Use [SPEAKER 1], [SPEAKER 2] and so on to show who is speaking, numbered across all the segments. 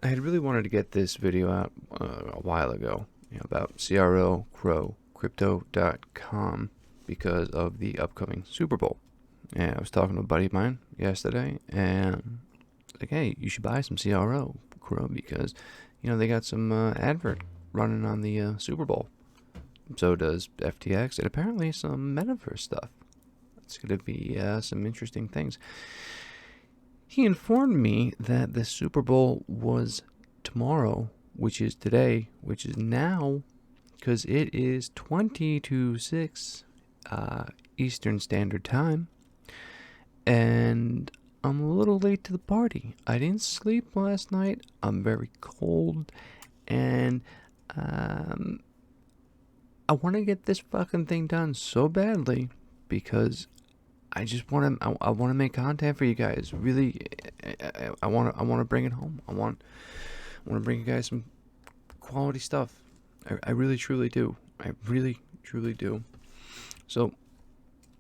[SPEAKER 1] I had really wanted to get this video out a while ago, about Crypto.com because of the upcoming Super Bowl. And I was talking to a buddy of mine yesterday, and like, hey, you should buy some Crow because they got some advert running on the Super Bowl. So does FTX, and apparently some metaverse stuff. It's going to be some interesting things. He informed me that the Super Bowl was tomorrow, which is today, which is now, because it is 20 to 6 Eastern Standard Time. And I'm a little late to the party. I didn't sleep last night. I'm very cold. And I want to get this fucking thing done so badly because I just want to. I want to make content for you guys. Really, I want to bring it home. I want to bring you guys some quality stuff. I really truly do. I really truly do. So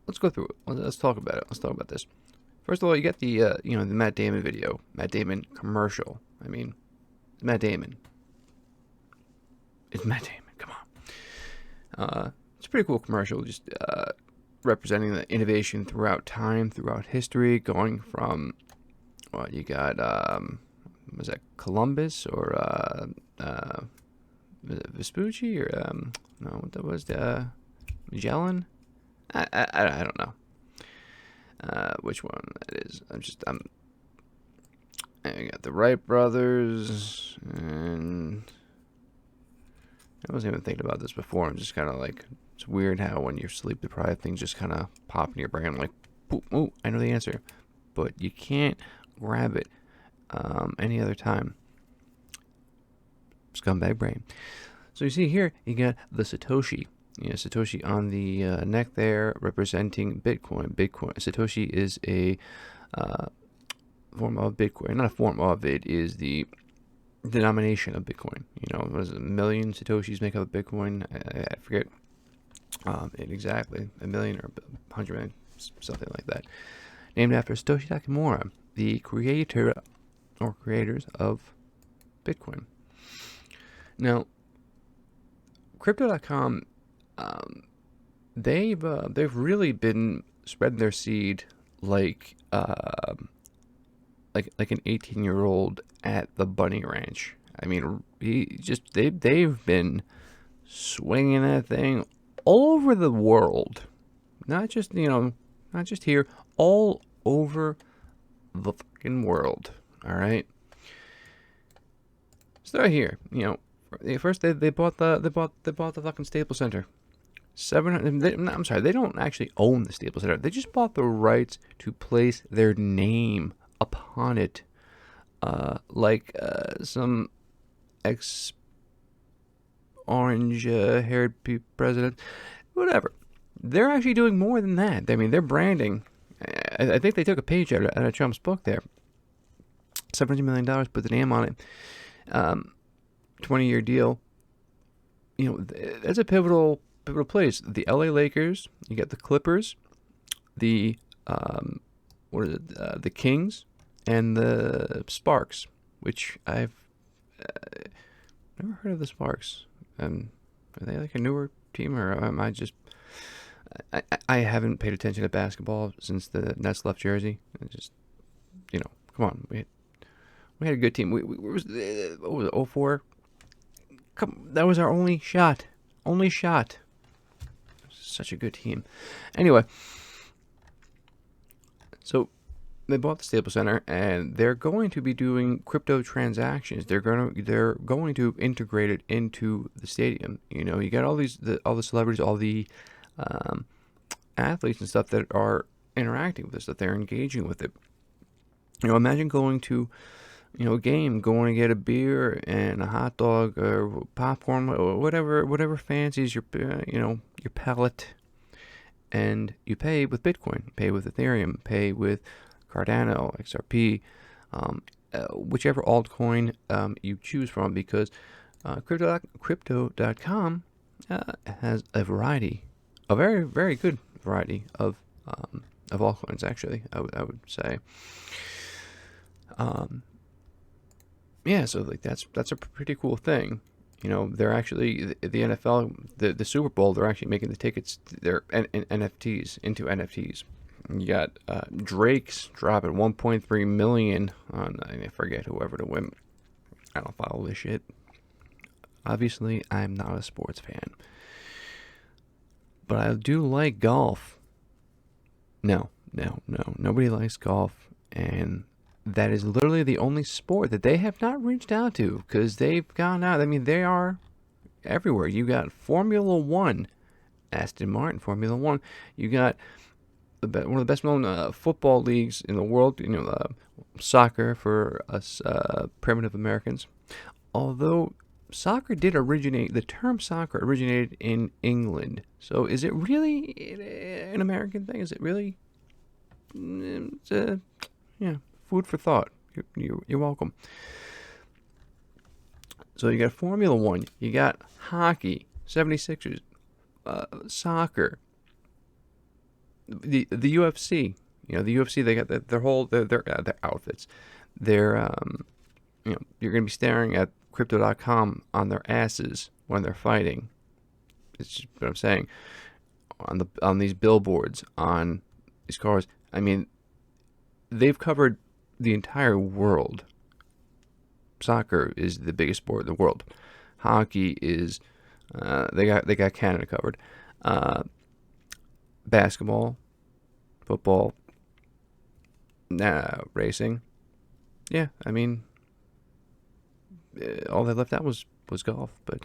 [SPEAKER 1] let's go through it. Let's talk about it. Let's talk about this. First of all, you got the the Matt Damon video, Matt Damon commercial. I mean, it's Matt Damon. It's Matt Damon. Come on. It's a pretty cool commercial. Just representing the innovation throughout time, throughout history, going from you got was that Columbus or Vespucci or no, what that was the Magellan? I don't know which one that is. I got the Wright brothers, and I wasn't even thinking about this before. I'm just kind of like, it's weird how when you're sleep deprived, things just kind of pop in your brain. Like, oh, I know the answer, but you can't grab it any other time. Scumbag brain. So you see here, you got the Satoshi. Satoshi on the neck there, representing Bitcoin. Satoshi is a form of Bitcoin. Not a form of it, is the denomination of Bitcoin. What is it, a million Satoshis make up Bitcoin? I forget it exactly. A million or 100 million, something like that. Named after Satoshi Nakamura, the creator or creators of Bitcoin. Now, Crypto.com, they've really been spreading their seed like an 18-year-old at the bunny ranch. I mean, they've been swinging that thing all over the world, not just here, all over the fucking world. All right. Start here. First they bought the fucking Staples Center. I'm sorry, they don't actually own the Staples Center. They just bought the rights to place their name upon it, like some ex-orange haired president, whatever. They're actually doing more than that. I mean, they're branding. I think they took a page out of Trump's book there. $700 million, put the name on it. 20-year deal. That's a pivotal place. The LA Lakers, you got the Clippers, the the Kings, and the Sparks, which I've never heard of the Sparks. Are they like a newer team, or am I just? I haven't paid attention to basketball since the Nets left Jersey. Come on, we had a good team. We was what was it, 04? That was our only shot. Such a good team. Anyway, so they bought the Staples Center, and they're going to be doing crypto transactions. They're going to integrate it into the stadium. You got all the celebrities, all the athletes and stuff that are interacting with this, that they're engaging with it. Imagine going to a game, going to get a beer and a hot dog or popcorn, or whatever fancies your palate, and you pay with Bitcoin, pay with Ethereum, pay with Cardano, XRP, whichever altcoin you choose from, because Crypto.com has a variety, a very, very good variety of altcoins, actually, I would say. yeah, so like that's a pretty cool thing. You know, they're actually the NFL, the Super Bowl. They're actually making the tickets. They're NFTs into NFTs. You got Drake's dropping 1.3 million on I forget whoever to win. I don't follow this shit. Obviously, I'm not a sports fan, but I do like golf. No, no, no. Nobody likes golf, and that is literally the only sport that they have not reached out to because they've gone out. I mean, they are everywhere. You got Formula One, Aston Martin, Formula One. You got one of the best known football leagues in the world. You know, soccer for us primitive Americans. Although soccer did originate, the term soccer originated in England. So is it really an American thing? Is it really? It's, yeah, food for thought. You're welcome. So you got Formula One, you got hockey, 76ers, soccer, the UFC. You know, the UFC, they got their whole their outfits. Their you're gonna be staring at Crypto.com on their asses when they're fighting. It's just what I'm saying. On these billboards, on these cars. I mean, they've covered the entire world. Soccer is the biggest sport in the world. Hockey is they got Canada covered. Basketball, football, racing. Yeah, I mean, all they left out was golf. But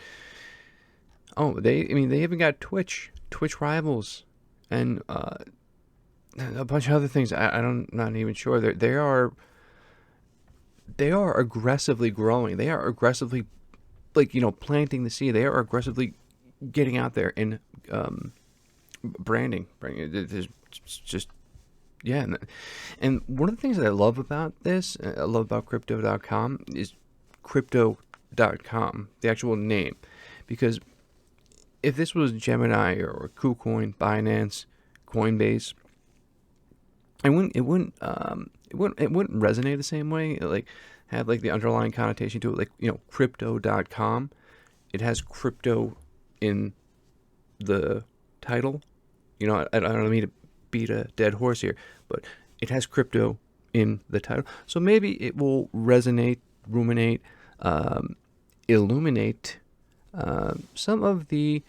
[SPEAKER 1] they even got Twitch rivals, and a bunch of other things. I don't not even sure. They are aggressively growing. They are aggressively planting the seed. They are aggressively getting out there and branding. There's just yeah, and one of the things that I love about this, I love about Crypto.com is Crypto.com, the actual name, because if this was Gemini or KuCoin, Binance, Coinbase, it wouldn't resonate the same way. Like have like the underlying connotation to it, like Crypto.com. It has crypto in the title. I don't mean to beat a dead horse here, but it has crypto in the title. So maybe it will resonate, ruminate, illuminate some of the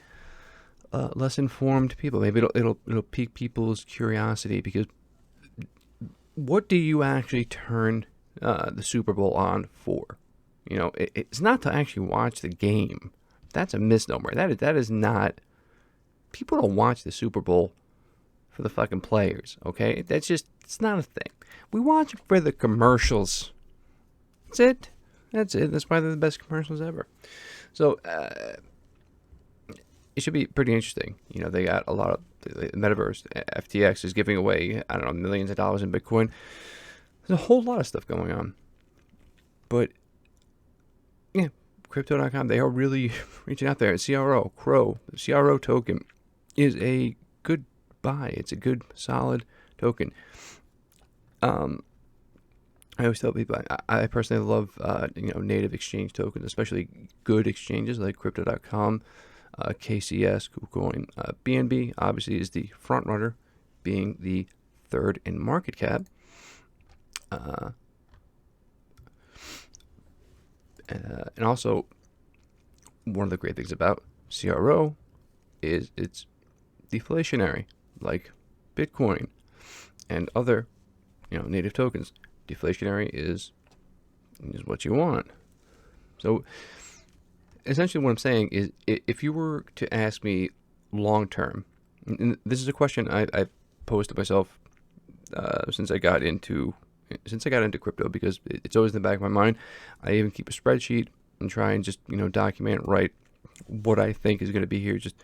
[SPEAKER 1] less informed people. Maybe it'll pique people's curiosity, because what do you actually turn the Super Bowl on for? It's not to actually watch the game. That's a misnomer. That is not. People don't watch the Super Bowl for the fucking players, okay? It's not a thing. We watch it for the commercials. That's it. That's why they're the best commercials ever. So, it should be pretty interesting. They got a lot of the metaverse. FTX is giving away, I don't know, millions of dollars in Bitcoin. There's a whole lot of stuff going on. But, yeah, Crypto.com, they are really reaching out there. CRO token is a good buy. It's a good, solid token. I always tell people I personally love native exchange tokens, especially good exchanges like Crypto.com, KCS, KuCoin, BNB obviously is the front runner, being the third in market cap. And also, one of the great things about CRO is it's deflationary, like Bitcoin and other native tokens. Deflationary is what you want. So essentially what I'm saying is, if you were to ask me long term, and this is a question I posed to myself since I got into crypto, because it's always in the back of my mind. I even keep a spreadsheet and try and just document, write what I think is going to be here. Just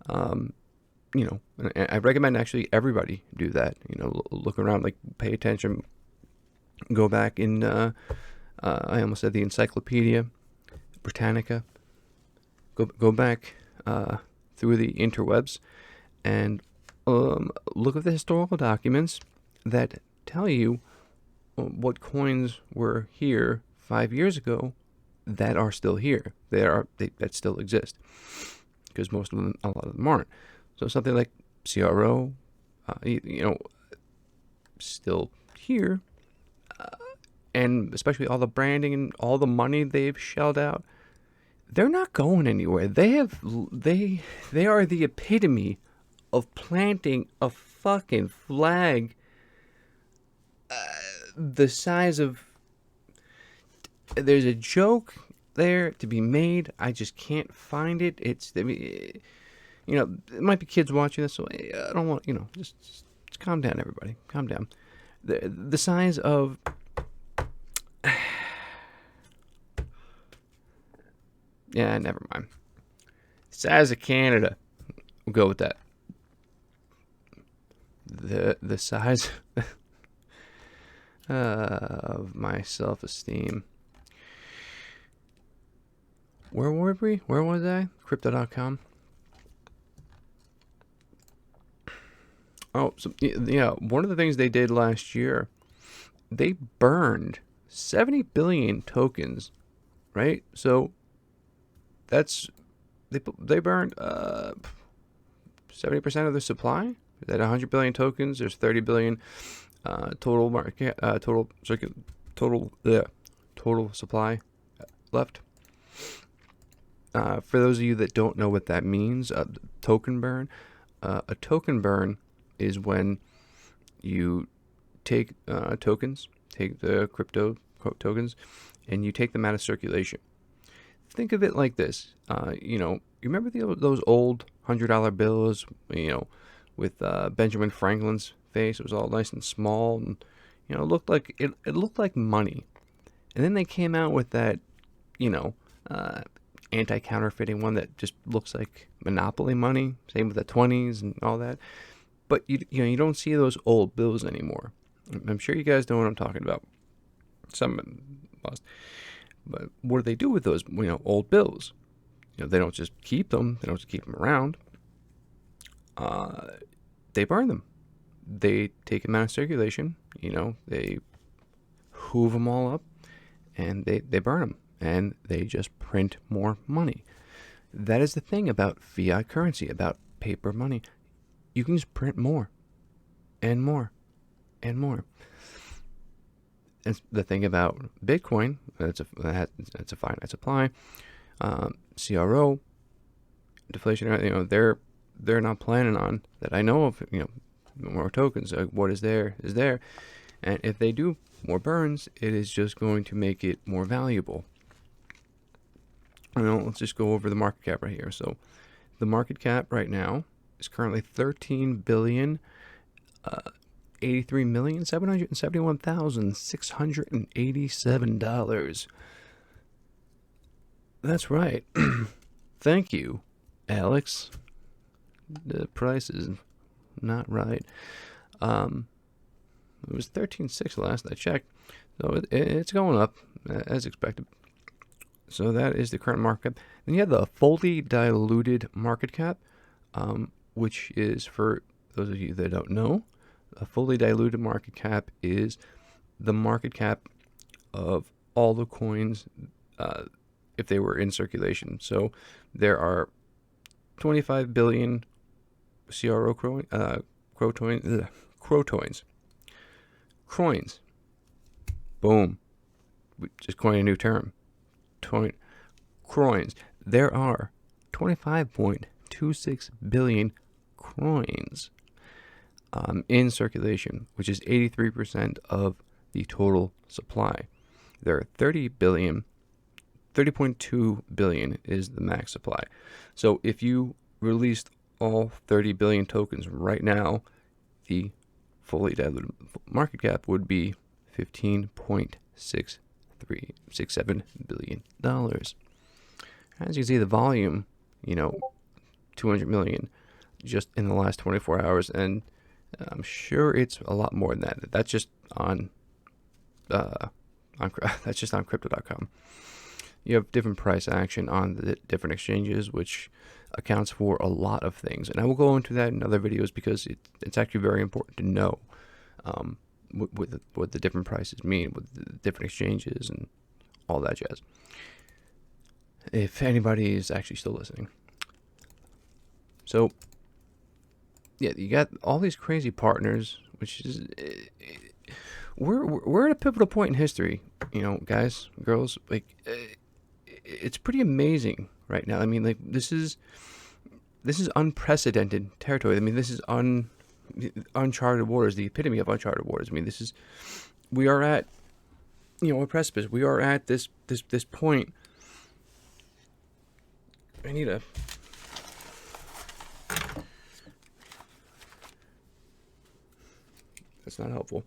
[SPEAKER 1] I recommend actually everybody do that. Look around, like pay attention, go back in. I almost said the Encyclopedia Britannica. Go back through the interwebs and look at the historical documents that tell you what coins were here 5 years ago that are still here. That still exist, because a lot of them aren't. So something like CRO, still here, and especially all the branding and all the money they've shelled out, they're not going anywhere. They are the epitome of planting a fucking flag the size of... There's a joke there to be made. I just can't find it. It might be kids watching this, so I don't want, just calm down, everybody. Calm down. The size of... Yeah, never mind. Size of Canada. We'll go with that. The size of my self-esteem. Where were we? Where was I? Crypto.com. Oh, so, yeah. One of the things they did last year, they burned 70 billion tokens, right? So that's they burned 70% of their supply. At 100 billion tokens, there's 30 billion total market total supply left. For those of you that don't know what that means, token burn. A token burn is when you take tokens, take the crypto tokens, and you take them out of circulation. Think of it like this. You remember those old $100 bills, with Benjamin Franklin's face? It was all nice and small, and it looked like it looked like money. And then they came out with that, anti-counterfeiting one that just looks like monopoly money. Same with the 20s and all that. But you don't see those old bills anymore. I'm sure you guys know what I'm talking about. Some must. But what do they do with those old bills? They don't just keep them. They don't just keep them around. They burn them. They take them out of circulation. They hoover them all up, and they burn them, and they just print more money. That is the thing about fiat currency, about paper money. You can just print more and more and more. And the thing about Bitcoin, it's a finite supply. CRO, deflation, they're not planning on, that I know of, more tokens. What is there is there. And if they do more burns, it is just going to make it more valuable. Let's just go over the market cap right here. So the market cap right now is currently $13,083,771,687. That's right. Thank you, Alex. The price is not right. It was 13.6 last I checked, so it's going up as expected. So that is the current market cap. Then you have the fully diluted market cap, which is, for those of you that don't know, a fully diluted market cap is the market cap of all the coins if they were in circulation. So there are 25 billion Croins. Boom. We just coined a new term. Croins. There are 25.26 billion coins in circulation, which is 83% of the total supply. There are 30.2 billion is the max supply. So if you released all 30 billion tokens right now, the fully diluted market cap would be $15.67 billion. As you can see, the volume, 200 million just in the last 24 hours, and I'm sure it's a lot more than that. That's just on Crypto.com. You have different price action on the different exchanges, which accounts for a lot of things. And I will go into that in other videos because it's actually very important to know what the different prices mean with the different exchanges and all that jazz. If anybody is actually still listening. So, yeah, you got all these crazy partners, which is we're at a pivotal point in history, guys, girls. Like, it's pretty amazing right now. I mean, like, this is unprecedented territory. I mean, this is uncharted waters, the epitome of uncharted waters. I mean, we are at, a precipice. We are at this point. I need a. That's not helpful.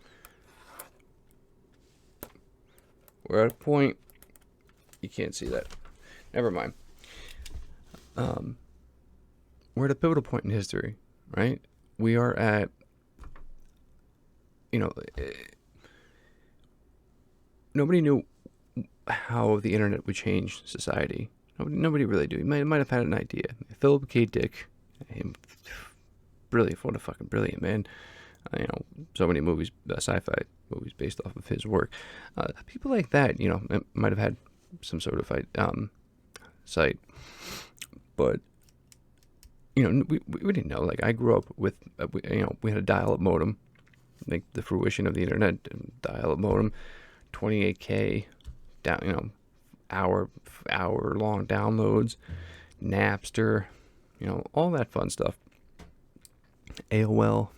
[SPEAKER 1] We're at a point. You can't see that. Never mind. We're at a pivotal point in history, right? We are at, nobody knew how the internet would change society. Nobody really knew. You might have had an idea. Philip K. Dick, brilliant, what a fucking brilliant man. So many movies, sci-fi movies based off of his work. People like that, might have had some sort of sight, but we didn't know. Like, I grew up with, we had a dial-up modem, like the fruition of the internet, dial-up modem, 28K, down, hour long downloads, Napster, all that fun stuff, AOL.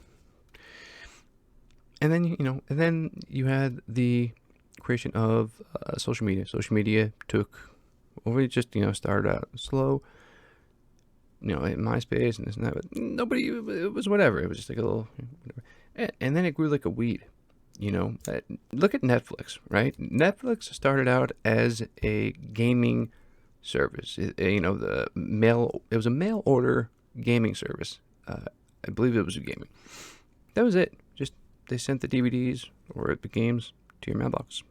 [SPEAKER 1] And then, you had the creation of social media. Social media took over. It just, started out slow, in MySpace and this and that. But nobody, it was whatever. It was just like a little, whatever. And then it grew like a weed, Look at Netflix, right? Netflix started out as a gaming service. It was a mail order gaming service. I believe it was a gaming. That was it. Just, they sent the DVDs or the games to your mailbox.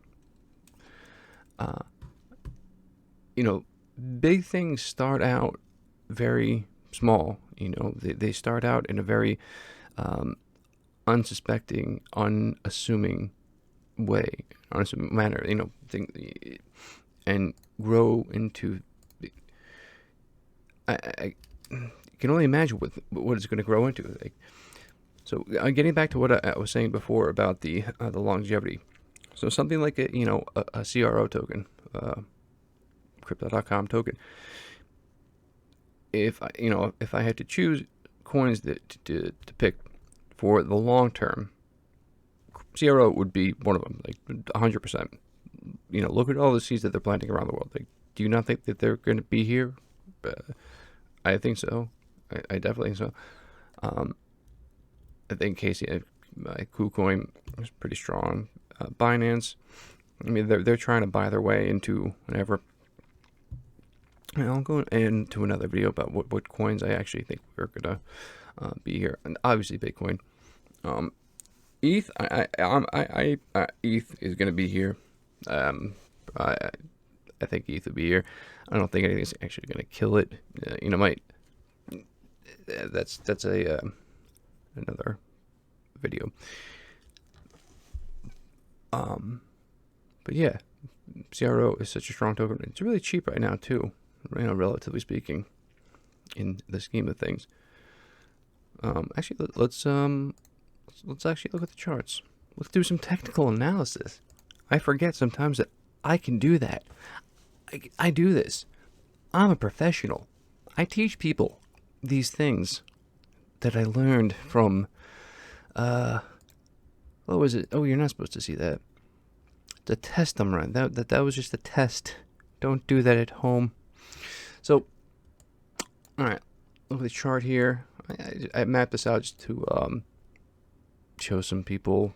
[SPEAKER 1] Big things start out very small. They start out in a very unsuspecting, unassuming way, unassuming manner. And grow into. I can only imagine what it's going to grow into. So, getting back to what I was saying before about the longevity. So something like a CRO token, Cryptocom token. If I had to choose coins to pick for the long term, CRO would be one of them, like 100%. Look at all the seeds that they're planting around the world. Like, do you not think that they're going to be here? I think so. I definitely think so. I think Casey, KuCoin is pretty strong. Binance, I mean, they're trying to buy their way into whatever. I'll go into another video about what coins I actually think we're gonna be here, and obviously Bitcoin. ETH, ETH is gonna be here. I think ETH will be here. I don't think anything's actually gonna kill it. That's a another video. But yeah, CRO is such a strong token. It's really cheap right now too, relatively speaking, in the scheme of things. Actually, let's actually look at the charts. Let's do some technical analysis. I forget sometimes that I can do that. I do this. I'm a professional. I teach people these things that I learned from, what was it? Oh, you're not supposed to see that. The test I'm running. That was just a test. Don't do that at home. So, all right, look at the chart here. I mapped this out just to show some people.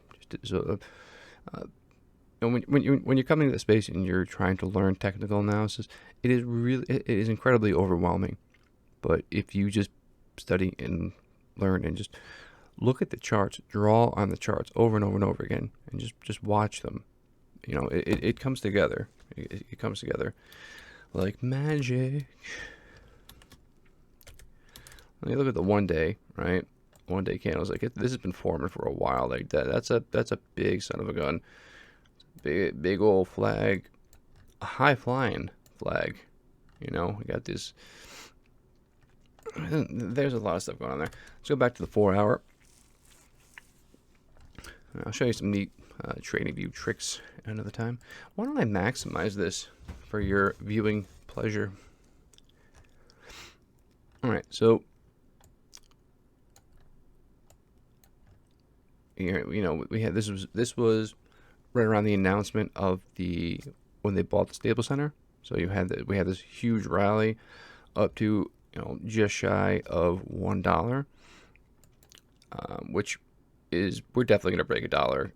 [SPEAKER 1] When you're coming to the space and you're trying to learn technical analysis, it is incredibly overwhelming. But if you just study and learn and just look at the charts, draw on the charts over and over and over again, and just watch them, it comes together. It comes together like magic. Let me look at the 1 day, right? 1 day candles. Like, this has been forming for a while. Like that's a big son of a gun. Big old flag. a high flying flag. You know, we got this. There's a lot of stuff going on there. Let's go back to the 4-hour. I'll show you some neat trading view tricks another time. Why don't I maximize this for your viewing pleasure? All right, so here, you know, we had this was right around the announcement of when they bought the Staples Center. So we had this huge rally up to, you know, just shy of $1, which is, we're definitely going to break $1.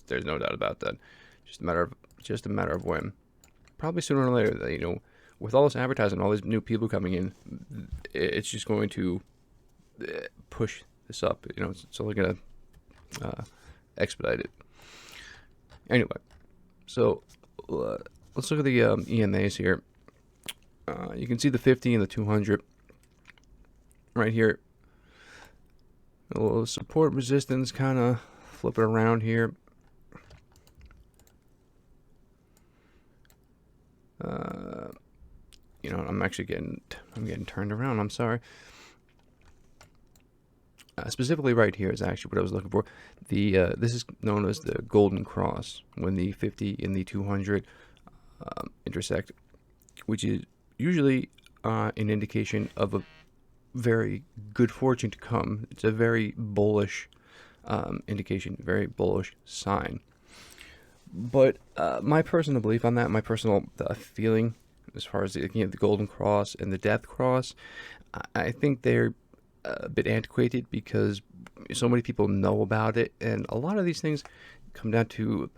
[SPEAKER 1] There's no doubt about that. Just a matter of when. Probably sooner or later. You know, with all this advertising, all these new people coming in, it's just going to push this up. You know, it's only going to expedite it. Anyway, so let's look at the EMAs here. You can see the 50 and the 200 right here. A little support resistance kind of flipping around here. You know, I'm getting turned around. I'm sorry. Specifically right here is actually what I was looking for. This is known as the golden cross, when the 50 and the 200 intersect, which is usually an indication of a very good fortune to come. It's a very bullish indication, very bullish sign. But my personal belief on that, my personal feeling as far as the golden cross and the death cross, I think they're a bit antiquated because so many people know about it, and a lot of these things come down to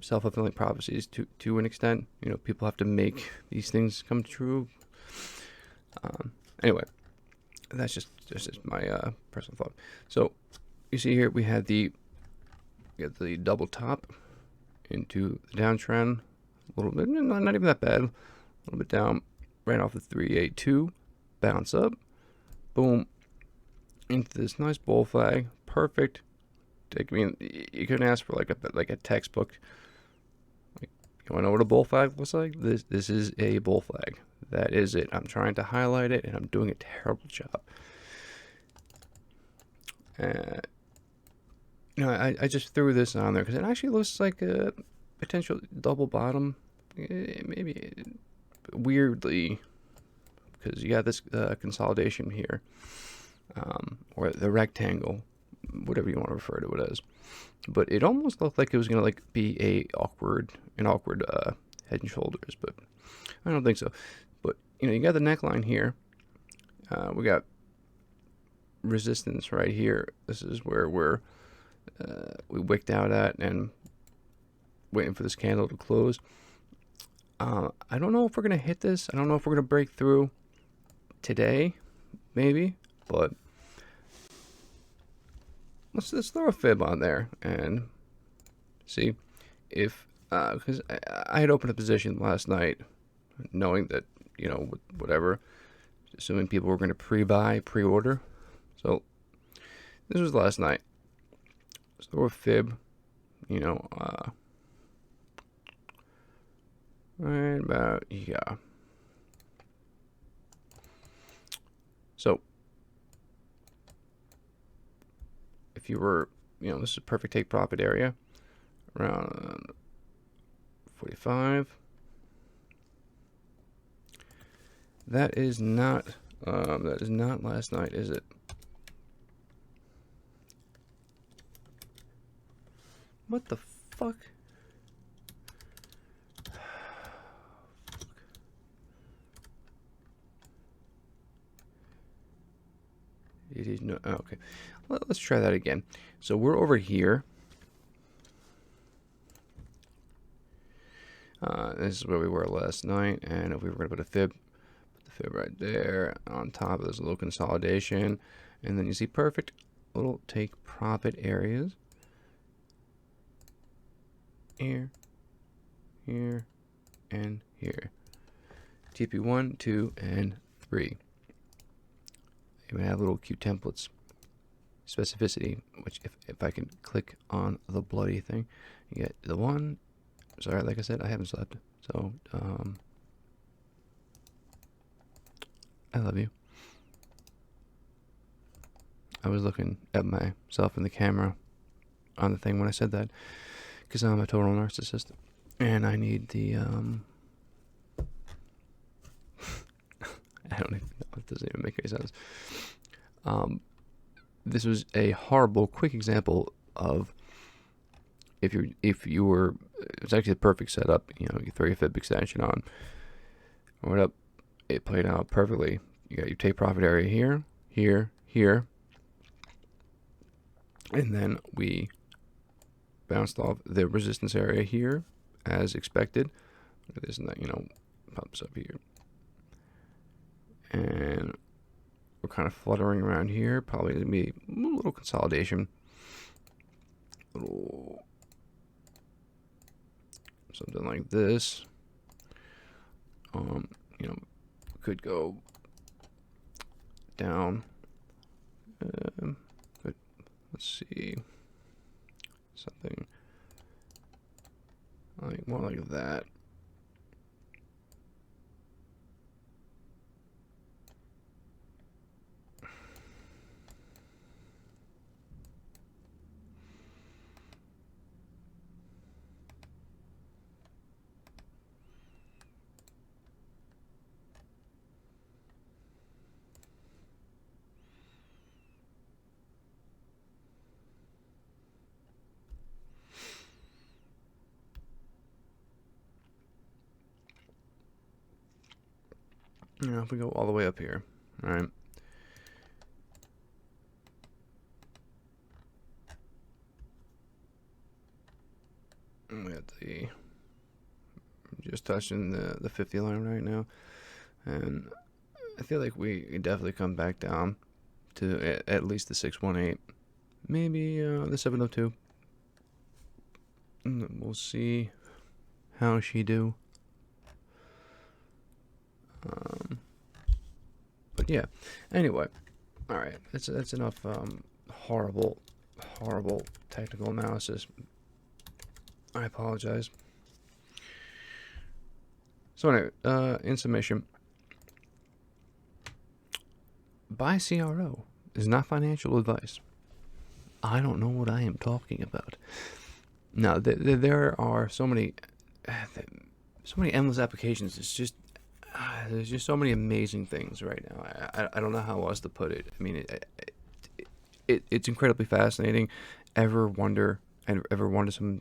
[SPEAKER 1] self-fulfilling prophecies to an extent. You know, people have to make these things come true. Anyway, that's just my personal thought. So you see here we had the double top into the downtrend, a little bit, not even that bad, a little bit down, right off the 382, bounce up, boom, into this nice bull flag, perfect. I mean, you couldn't ask for like a textbook. Like, you want to know what a bull flag looks like? This is a bull flag. That is it. I'm trying to highlight it, and I'm doing a terrible job. You know, I just threw this on there because it actually looks like a potential double bottom. Maybe weirdly, because you got this consolidation here, or the rectangle, whatever you want to refer to it as. But it almost looked like it was gonna be an awkward head and shoulders, but I don't think so. But you know, you got the neckline here. We got resistance right here. This is where we wicked out at and waiting for this candle to close. I don't know if we're gonna hit this. I don't know if we're gonna break through today, maybe, but let's throw a fib on there and see if because I had opened a position last night, knowing that, you know, whatever, assuming people were going to pre-order. So this was last night. Let's throw a fib, you know, right about, yeah. So if you were, you know, this is a perfect take profit area around 45. That is not last night, is it? What the fuck? It is no. Oh, okay, let's try that again. So we're over here. This is where we were last night, and if we were going to put the fib right there on top of this little consolidation, and then you see perfect little take profit areas here, here, and here. TP 1, 2, and 3. You have little cute templates, specificity, which if I can click on the bloody thing, you get the 1, Sorry, like I said, I haven't slept. So, I love you. I was looking at myself in the camera on the thing when I said that, because I'm a total narcissist, and I need the, I don't even know, it doesn't even make any sense. This was a horrible, quick example of if you were, it's actually the perfect setup. You know, you throw your fib extension on, warm it up, it played out perfectly. You got your take profit area here, here, here, and then we bounced off the resistance area here, as expected. Look at this, and that, you know, pops up here, and we're kind of fluttering around here. Probably gonna be a little consolidation, little something like this. You know, could go down. But let's see, something like more like that. You know, if we go all the way up here, all right. We got the just touching the 50 line right now, and I feel like we definitely come back down to at least the 618, maybe the 702. And we'll see how she do. But yeah, anyway, all right, that's enough horrible technical analysis. I apologize. So anyway, in summation, buy CRO is not financial advice. I don't know what I am talking about. No, there are so many endless applications. It's just there's just so many amazing things right now. I don't know how else to put it. I mean, it's incredibly fascinating. Ever wonder some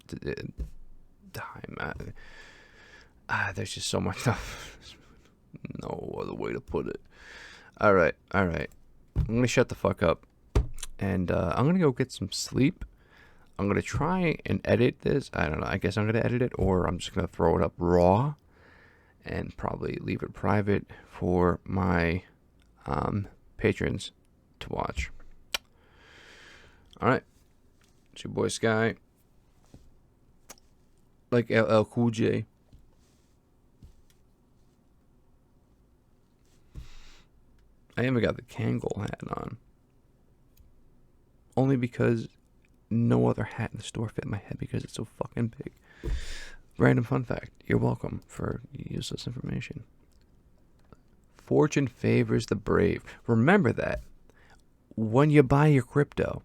[SPEAKER 1] time? There's just so much stuff. No other way to put it. All right. I'm gonna shut the fuck up, and I'm gonna go get some sleep. I'm gonna try and edit this. I don't know. I guess I'm gonna edit it, or I'm just gonna throw it up raw, and probably leave it private for my patrons to watch. All right, it's your boy Sky, like LL Cool J. I even got the Kangol hat on, only because no other hat in the store fit my head because it's so fucking big. Random fun fact. You're welcome for useless information. Fortune favors the brave. Remember that when you buy your crypto.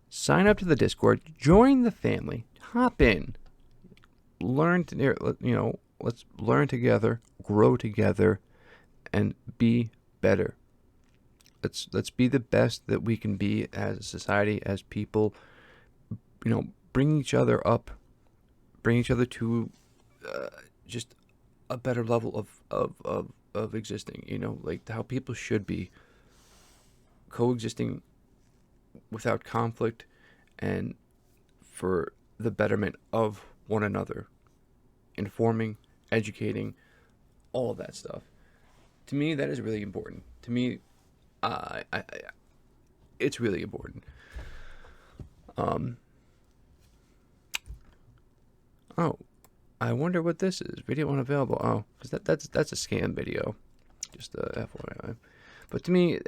[SPEAKER 1] Sign up to the Discord, join the family, hop in, learn to, let's learn together, grow together, and be better. Let's be the best that we can be as a society, as people. Bring each other up, bring each other to just a better level of existing. Like how people should be coexisting without conflict, and for the betterment of one another, informing, educating, all of that stuff. To me, that is really important. To me, it's really important. Oh, I wonder what this is. Video unavailable. Oh, because that's a scam video. Just FYI. But to me,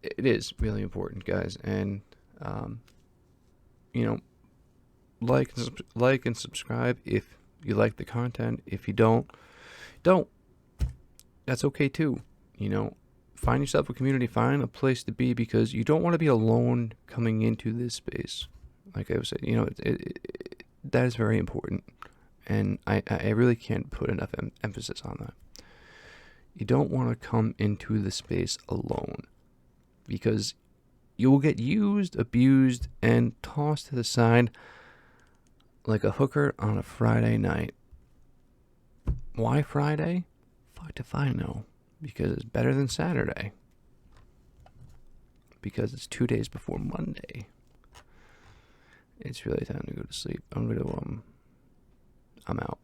[SPEAKER 1] it is really important, guys. And like and subscribe if you like the content. If you don't, don't. That's okay too. You know, find yourself a community, find a place to be, because you don't want to be alone coming into this space. Like I was saying, you know, that is very important. And I really can't put enough emphasis on that. You don't want to come into the space alone, because you will get used, abused, and tossed to the side like a hooker on a Friday night. Why Friday? Fuck if I know. Because it's better than Saturday. Because it's 2 days before Monday. It's really time to go to sleep. I'm out.